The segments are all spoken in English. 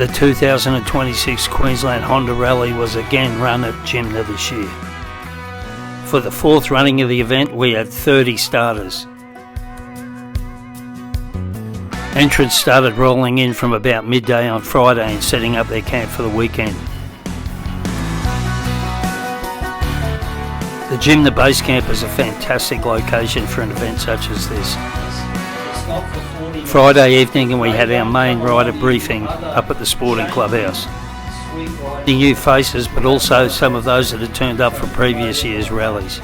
The 2026 Queensland Honda Rally was again run at Jimna this year. For the fourth running of the event, we had 30 starters. Entrants started rolling in from about midday on Friday and setting up their camp for the weekend. The Jimna base camp is a fantastic location for an event such as this. Friday evening, and we had our main rider briefing up at the Sporting Clubhouse. The new faces, but also some of those that had turned up for previous year's rallies.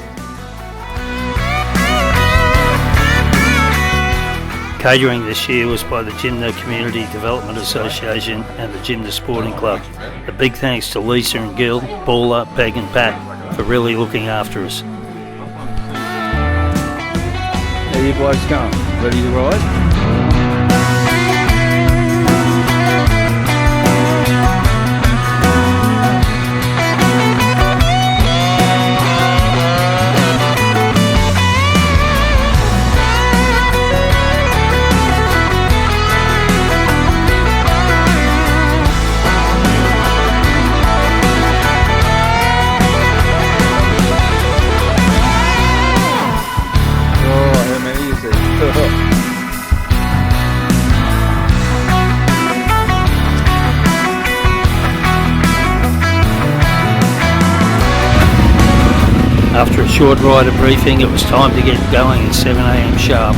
Catering this year was by the Jimna Community Development Association and the Jimna Sporting Club. A big thanks to Lisa and Gil, Paula, Peg and Pat for really looking after us. How you boys going? Ready to ride? After a short rider briefing, it was time to get going at 7 a.m. sharp.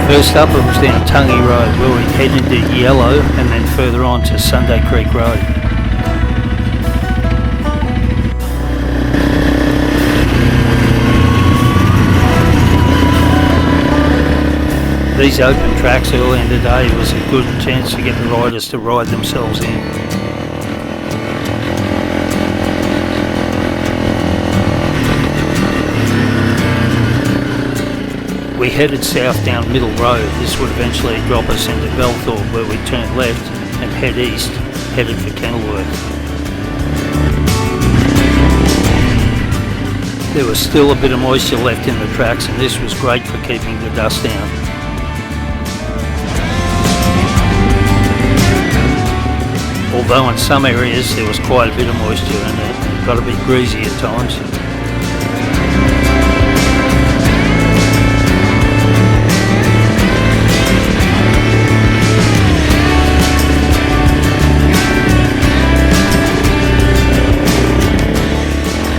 First up, it was down Tungy Road, where we headed to Yellow and then further on to Sunday Creek Road. These open tracks early in the day was a good chance to get the riders to ride themselves in. We headed south down Middle Road. This would eventually drop us into Belthorpe, where we turned left and head east, headed for Kenilworth. There was still a bit of moisture left in the tracks, and this was great for keeping the dust down. Although in some areas there was quite a bit of moisture and it got a bit greasy at times.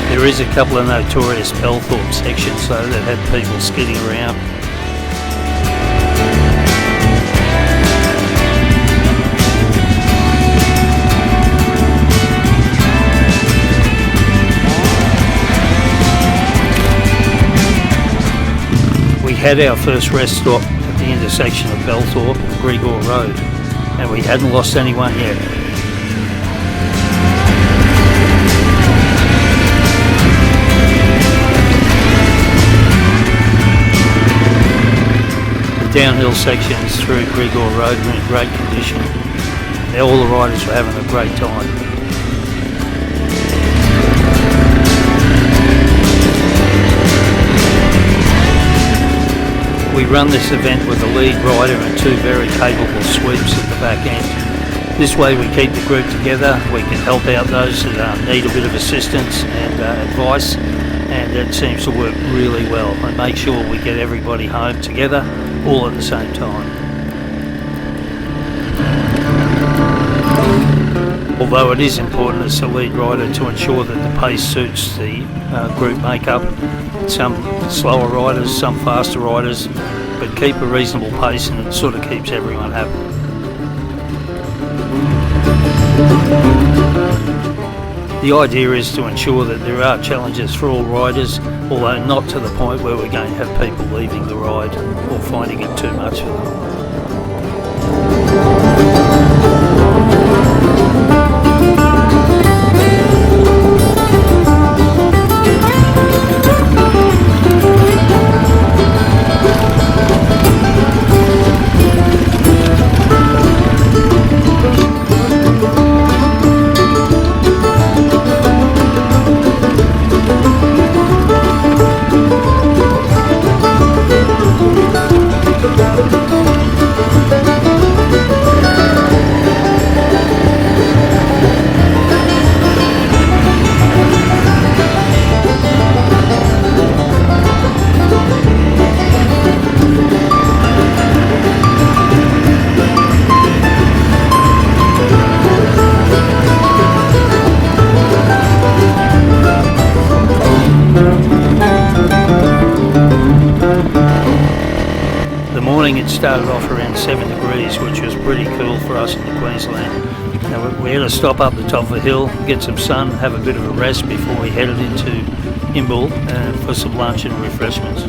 There is a couple of notorious Belthorpe sections though that had people skidding around. We had our first rest stop at the intersection of Belthorpe and Grigor Road, and we hadn't lost anyone yet. The downhill sections through Grigor Road were in great condition. All the riders were having a great time. We run this event with a lead rider and two very capable sweeps at the back end. This way we keep the group together, we can help out those that need a bit of assistance and advice, and it seems to work really well and make sure we get everybody home together all at the same time. Although it is important as the lead rider to ensure that the pace suits the group makeup. Some slower riders, some faster riders, but keep a reasonable pace and it sort of keeps everyone happy. The idea is to ensure that there are challenges for all riders, although not to the point where we're going to have people leaving the ride or finding it too much for them. morning it started off around 7 degrees, which was pretty cool for us in Queensland. Now we had to stop up the top of the hill, get some sun, have a bit of a rest before we headed into Imbil for some lunch and refreshments.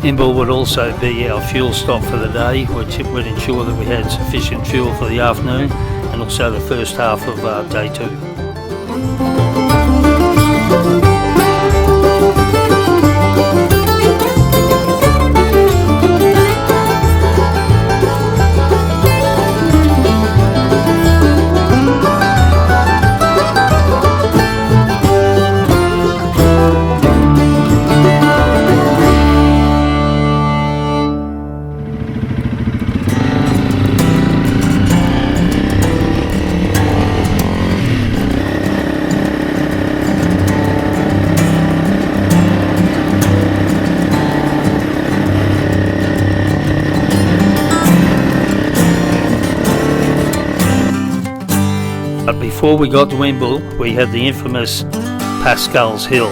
Imbil would also be our fuel stop for the day, which would ensure that we had sufficient fuel for the afternoon and also the first half of day 2. But before we got to Imbil, we had the infamous Pascal's Hill,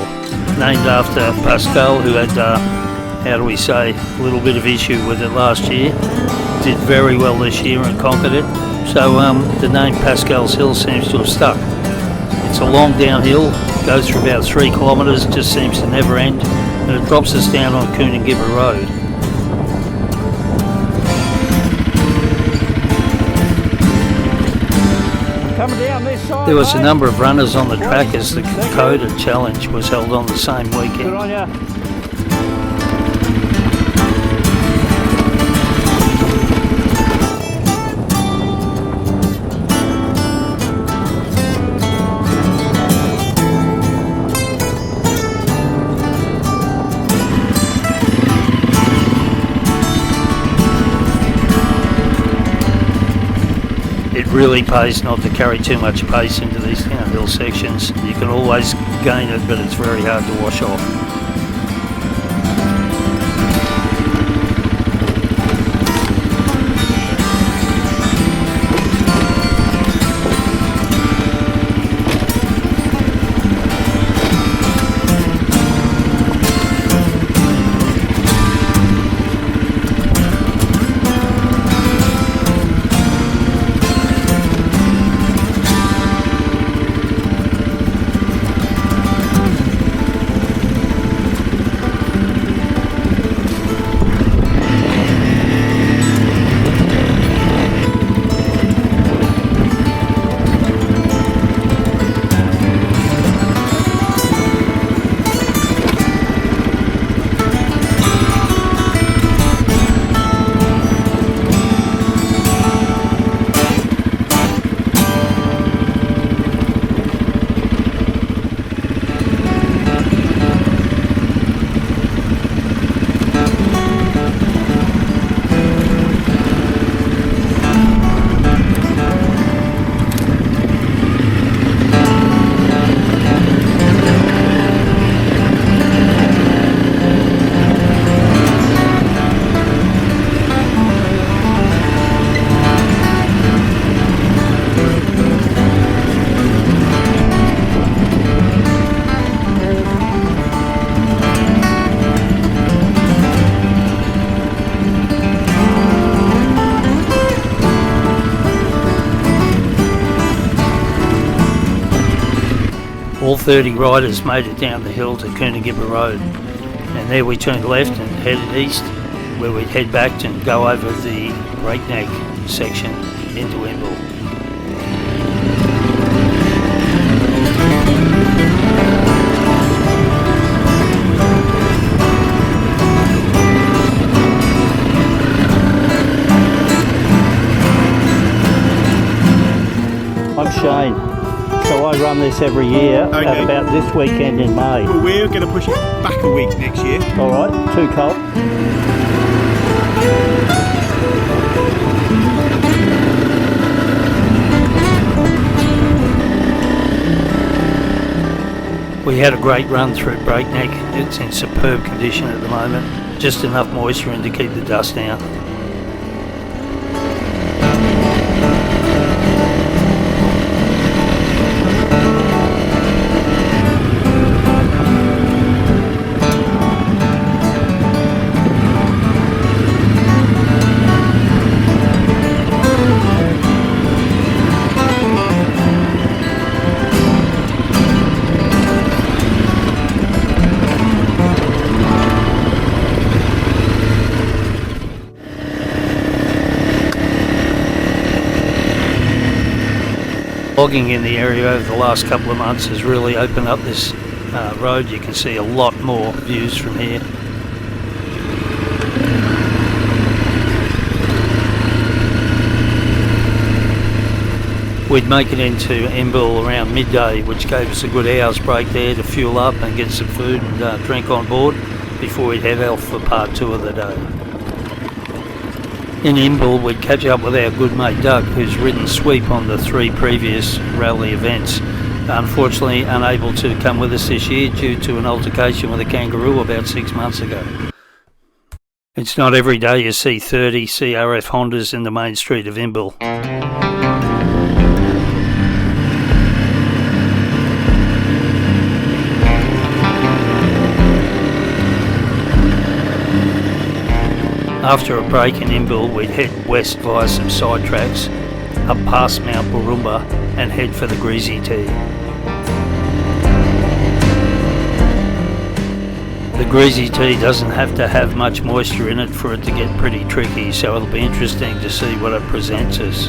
named after Pascal, who had, how do we say, a little bit of issue with it last year. Did very well this year and conquered it. So the name Pascal's Hill seems to have stuck. It's a long downhill, goes for about 3 kilometres, just seems to never end, and it drops us down on Coonagibba Road. There was a number of runners on the track as the Kokoda Challenge was held on the same weekend. Good on ya. It really pays not to carry too much pace into these downhill sections. You can always gain it, but it's very hard to wash off. All 30 riders made it down the hill to Coonagibba Road, and there we turned left and headed east, where we'd head back and go over the breakneck section into Imbil. I'm Shane. So I run this every year at about this weekend in May. Well, we're going to push it back a week next year. Alright, too cold. We had a great run through Breakneck. It's in superb condition at the moment. Just enough moisture in to keep the dust down. Logging in the area over the last couple of months has really opened up this road. You can see a lot more views from here. We'd make it into Embil around midday, which gave us a good hour's break there to fuel up and get some food and drink on board before we'd head off for part 2 of the day. In Embil, we'd catch up with our good mate Doug, who's ridden sweep on the 3 previous rally events. Unfortunately unable to come with us this year due to an altercation with a kangaroo about 6 months ago. It's not every day you see 30 CRF Hondas in the main street of Embil. After a break in Embil, we'd head west via some side tracks, up past Mount Barumba and head for the Greasy Tee. The Greasy Tee doesn't have to have much moisture in it for it to get pretty tricky, so it'll be interesting to see what it presents us.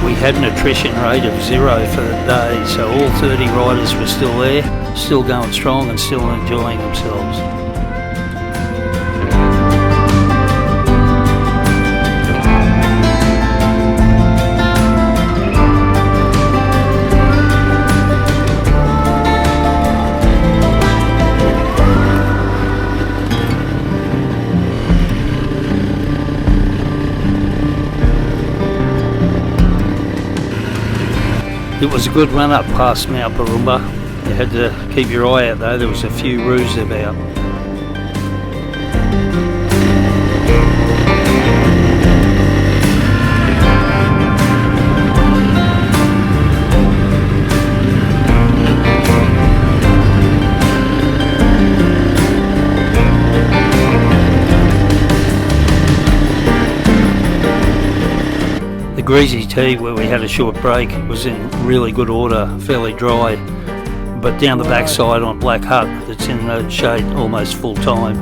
We had an attrition rate of 0 for the day, so all 30 riders were still there, still going strong and still enjoying themselves. It was a good run up past Mount Barumba. You had to keep your eye out though, there was a few roos about. The Greasy Tee, where we had a short break, was in really good order, fairly dry, but down the backside on Black Hut, that's in the shade almost full time,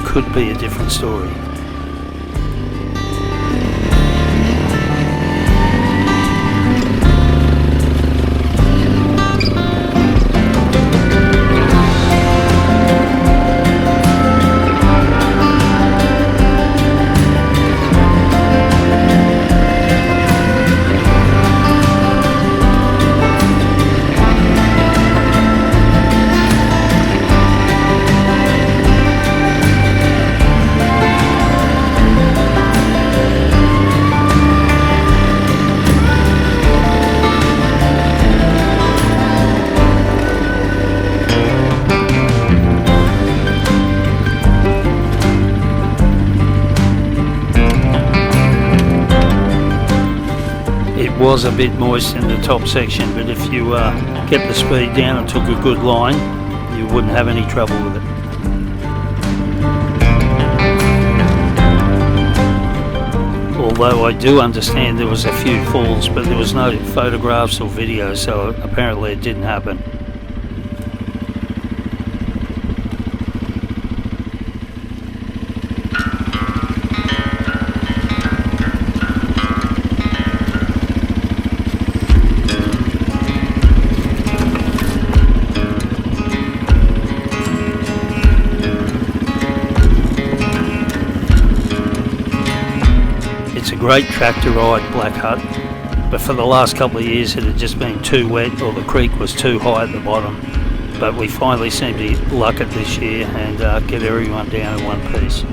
could be a different story. It was a bit moist in the top section, but if you kept the speed down and took a good line, you wouldn't have any trouble with it. Although I do understand there was a few falls, but there was no photographs or videos, so apparently it didn't happen. It's a great track to ride, Black Hut, but for the last couple of years it had just been too wet or the creek was too high at the bottom. But we finally seem to luck it this year and get everyone down in one piece.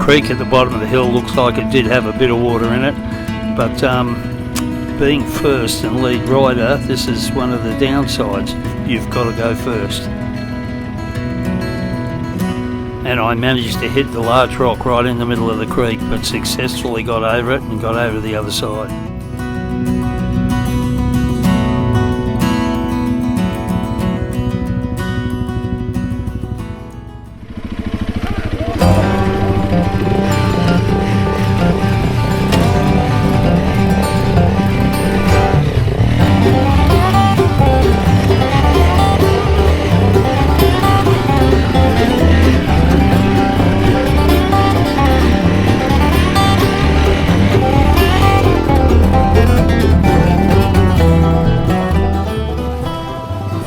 creek at the bottom of the hill looks like it did have a bit of water in it, but being first and lead rider, this is one of the downsides. You've got to go first. And I managed to hit the large rock right in the middle of the creek, but successfully got over it and got over to the other side.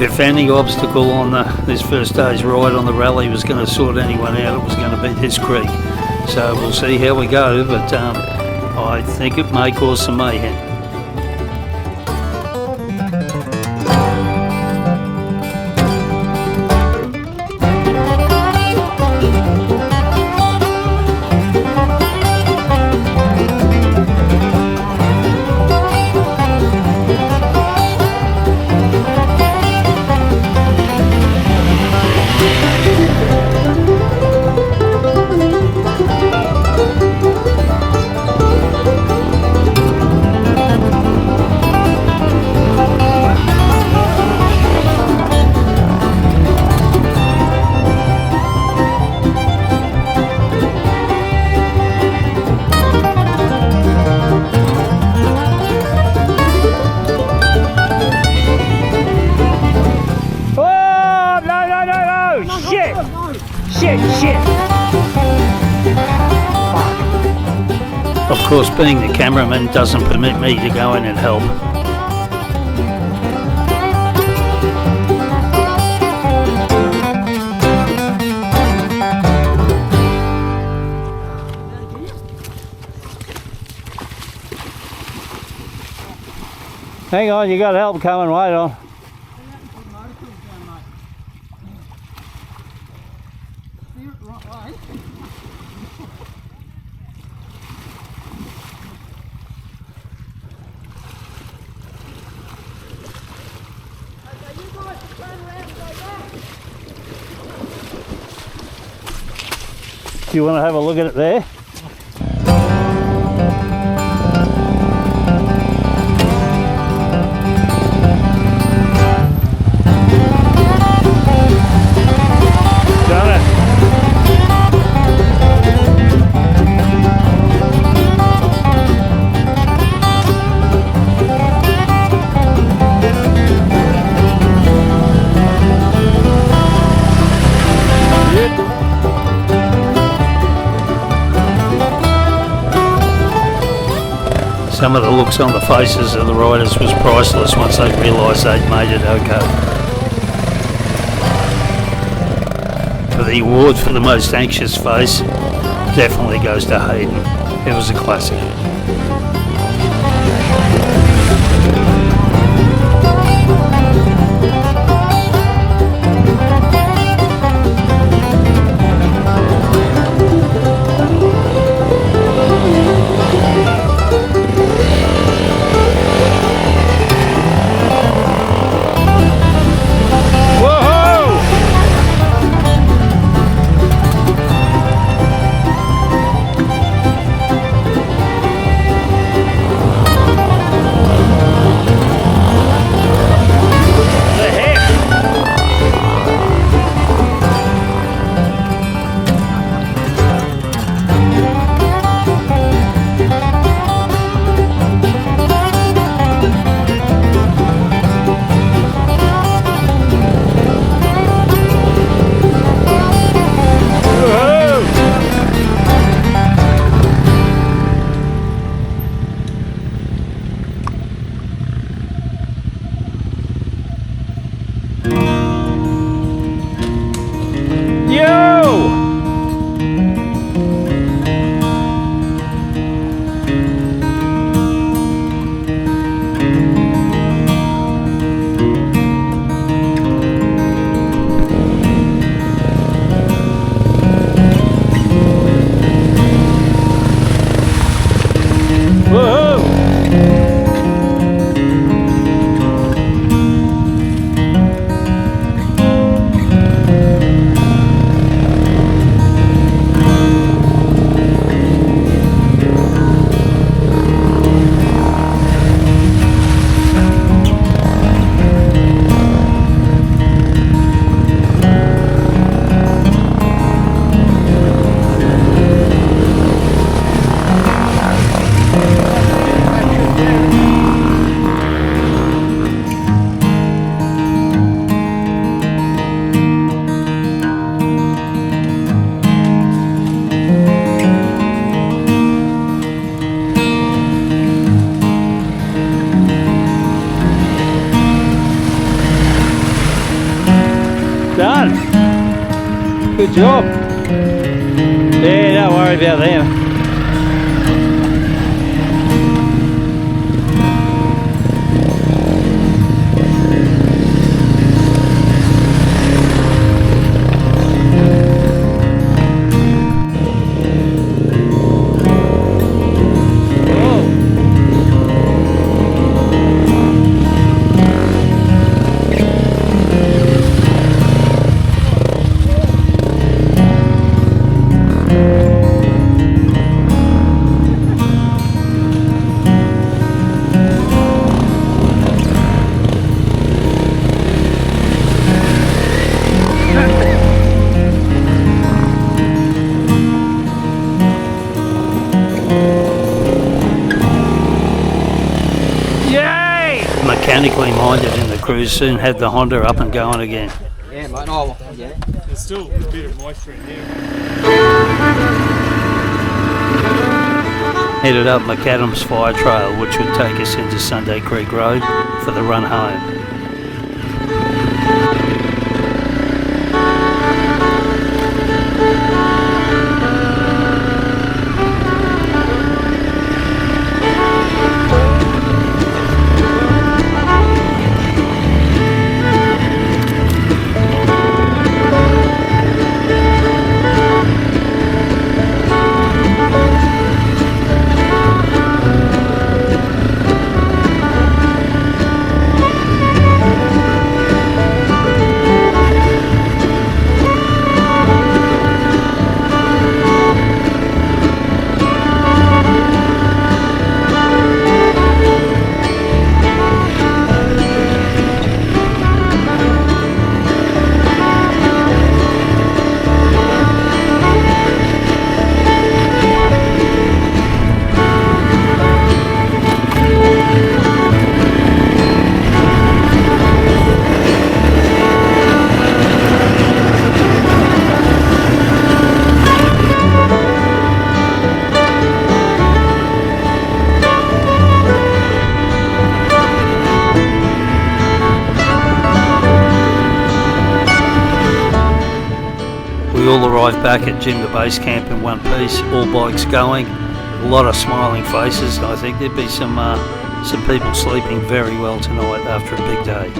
If any obstacle on this first day's ride on the rally was going to sort anyone out, it was going to be this creek. So we'll see how we go, but I think it may cause some mayhem. Of course, being the cameraman doesn't permit me to go in and help. Hang on, you got help coming, wait on. Do you want to have a look at it there? Some of the looks on the faces of the riders was priceless once they realised they'd made it okay. For the award for the most anxious face, definitely goes to Hayden. It was a classic. Good job. Yeah, don't worry about them. Mechanically minded in the crew soon had the Honda up and going again. Yeah, mate. Oh, yeah. There's still a bit of moisture in here. Headed up McAdams Fire Trail, which would take us into Sunday Creek Road for the run home. We all arrived back at Jimna base camp in one piece, all bikes going, a lot of smiling faces. I think there'd be some people sleeping very well tonight after a big day.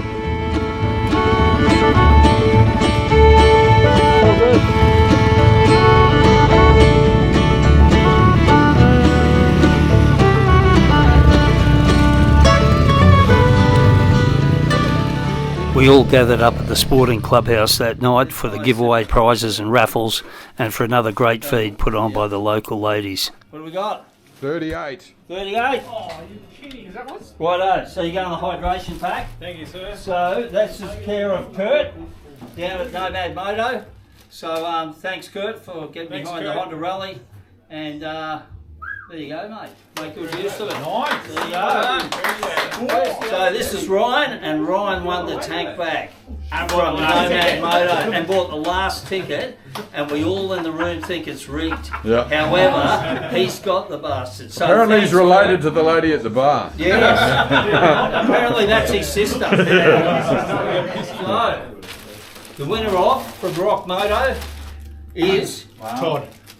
We all gathered up at the sporting clubhouse that night for the giveaway prizes and raffles and for another great feed put on by the local ladies. What do we got? 38. 38? Oh, are you kidding? Is that what? Righto, so you're going on the hydration pack. Thank you, sir. So that's the care of Kurt down at Nomad Moto. So thanks Kurt for getting behind the Honda Rally. And there you go, mate. Make good use of it. Nice. There you go. So this is Ryan, and Ryan won the tank bag from Nomad Moto and bought the last ticket, and we all in the room think it's rigged. Yeah. However, he's got the bastard. So Apparently he's thanks, related to the lady at the bar. Yes. Apparently that's his sister. So, the winner off from Rock Moto is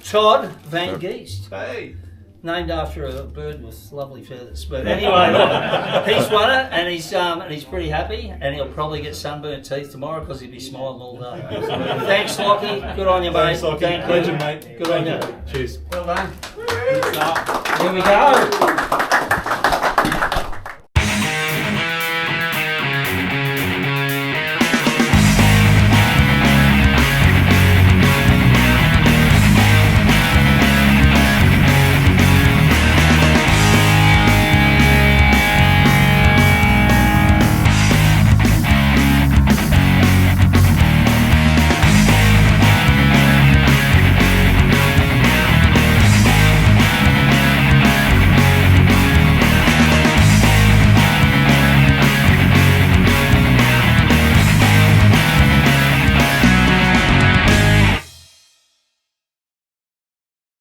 Todd Van Geest. Hey. Named after a bird with lovely feathers. But anyway, he's won it, and he's pretty happy, and he'll probably get sunburnt teeth tomorrow because he'll be smiling all day. Thanks, Lockie. Good on you, mate. Thanks, Lockie. Thank you. Legend, mate. Good on you. Cheers. Well done. Here we go.